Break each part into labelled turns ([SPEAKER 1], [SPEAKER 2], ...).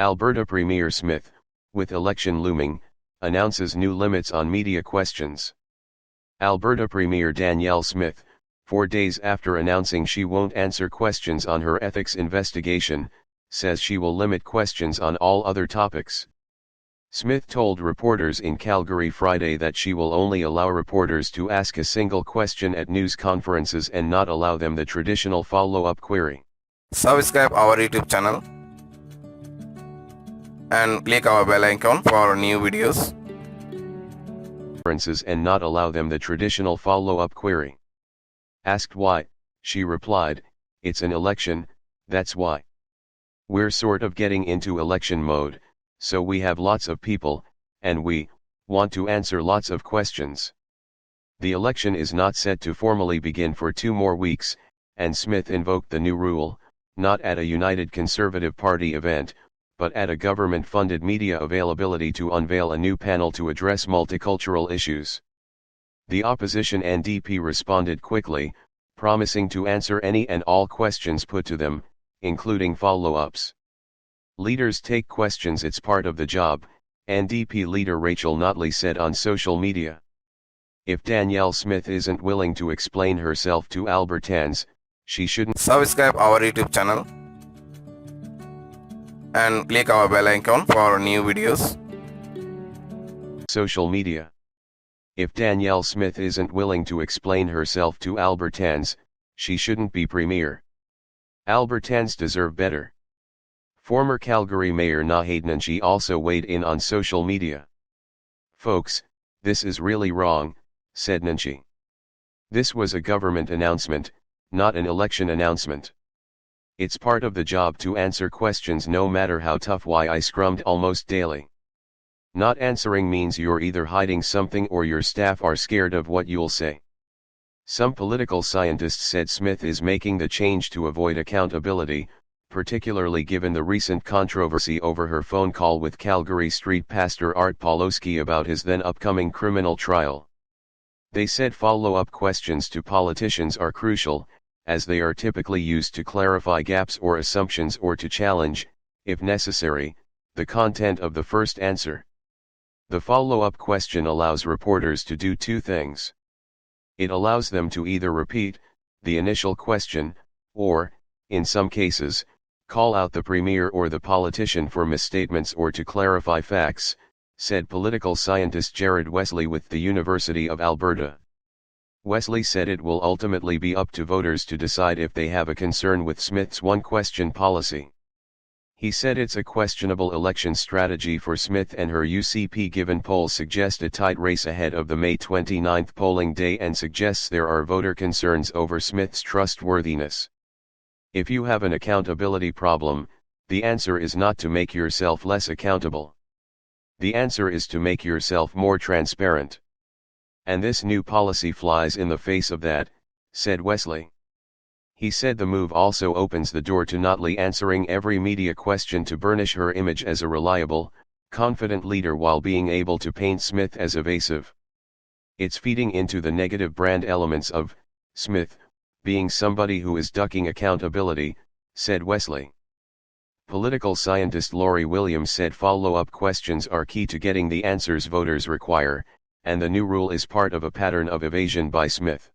[SPEAKER 1] Alberta Premier Smith, with election looming, announces new limits on media questions. Alberta Premier Danielle Smith, 4 days after announcing she won't answer questions on her ethics investigation, says she will limit questions on all other topics. Smith told reporters in Calgary Friday that she will only allow reporters to ask a single question at news conferences and not allow them the traditional follow-up query.
[SPEAKER 2] Subscribe our YouTube channel and click our bell icon for new videos.
[SPEAKER 1] And not allow them the traditional follow-up query. Asked why, she replied, "It's an election, that's why. We're sort of getting into election mode, so we have lots of people, and we want to answer lots of questions." The election is not set to formally begin for 2 more weeks, and Smith invoked the new rule, not at a United Conservative Party event, but at a government-funded media availability to unveil a new panel to address multicultural issues. The opposition NDP responded quickly, promising to answer any and all questions put to them, including follow-ups. "Leaders take questions, it's part of the job," NDP leader Rachel Notley said on social media. If Danielle Smith isn't willing to explain herself to Albertans, she shouldn't.
[SPEAKER 2] Subscribe our YouTube channel and click our bell icon for new videos.
[SPEAKER 1] Social media. If Danielle Smith isn't willing to explain herself to Albertans, she shouldn't be premier. Albertans deserve better. Former Calgary Mayor Naheed Nenshi also weighed in on social media. "Folks, this is really wrong," said Nenshi. "This was a government announcement, not an election announcement. It's part of the job to answer questions no matter how tough." I scrummed almost daily. Not answering means you're either hiding something or your staff are scared of what you'll say. Some political scientists said Smith is making the change to avoid accountability, particularly given the recent controversy over her phone call with Calgary Street pastor Art Pawlowski about his then upcoming criminal trial. They said follow-up questions to politicians are crucial, as they are typically used to clarify gaps or assumptions or to challenge, if necessary, the content of the first answer. The follow-up question allows reporters to do 2 things. It allows them to either repeat the initial question, or, in some cases, call out the premier or the politician for misstatements or to clarify facts, said political scientist Jared Wesley with the University of Alberta. Wesley said it will ultimately be up to voters to decide if they have a concern with Smith's one-question policy. He said it's a questionable election strategy for Smith and her UCP given polls suggest a tight race ahead of the May 29 polling day and suggests there are voter concerns over Smith's trustworthiness. If you have an accountability problem, the answer is not to make yourself less accountable. The answer is to make yourself more transparent. And this new policy flies in the face of that, said Wesley. He said the move also opens the door to Notley answering every media question to burnish her image as a reliable, confident leader while being able to paint Smith as evasive. It's feeding into the negative brand elements of Smith being somebody who is ducking accountability, said Wesley. Political scientist Laurie Williams said follow-up questions are key to getting the answers voters require, and the new rule is part of a pattern of evasion by Smith.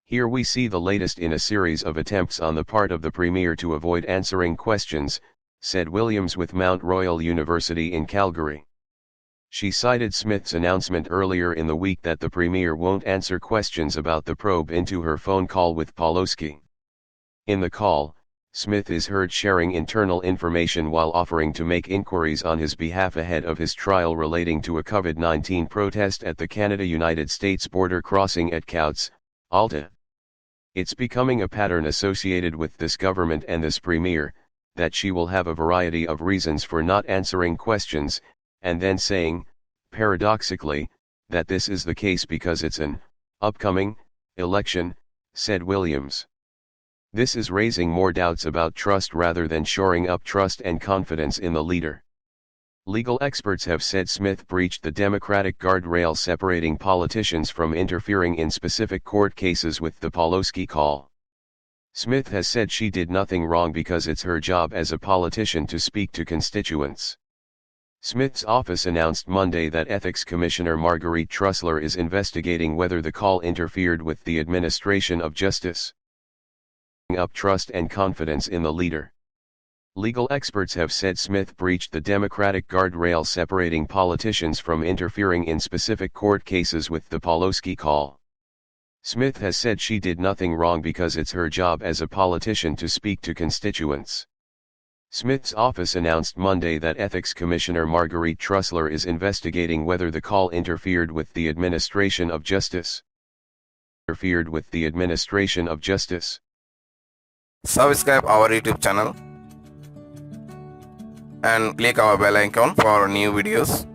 [SPEAKER 1] Here we see the latest in a series of attempts on the part of the premier to avoid answering questions, said Williams with Mount Royal University in Calgary. She cited Smith's announcement earlier in the week that the premier won't answer questions about the probe into her phone call with Pawlowski. In the call, Smith is heard sharing internal information while offering to make inquiries on his behalf ahead of his trial relating to a COVID-19 protest at the Canada-United States border crossing at Coutts, Alta. It's becoming a pattern associated with this government and this premier, that she will have a variety of reasons for not answering questions, and then saying, paradoxically, that this is the case because it's an upcoming election, said Williams. This is raising more doubts about trust rather than shoring up trust and confidence in the leader. Legal experts have said Smith breached the Democratic guardrail separating politicians from interfering in specific court cases with the Pawlowski call. Smith has said she did nothing wrong because it's her job as a politician to speak to constituents. Smith's office announced Monday that Ethics Commissioner Marguerite Trussler is investigating whether the call interfered with the administration of justice, up trust and confidence in the leader. Legal experts have said Smith breached the democratic guardrail separating politicians from interfering in specific court cases with the Pelosi call. Smith has said she did nothing wrong because it's her job as a politician to speak to constituents. Smith's office announced Monday that Ethics Commissioner Marguerite Trussler is investigating whether the call interfered with the administration of justice.
[SPEAKER 2] Subscribe our YouTube channel and click our bell icon for new videos.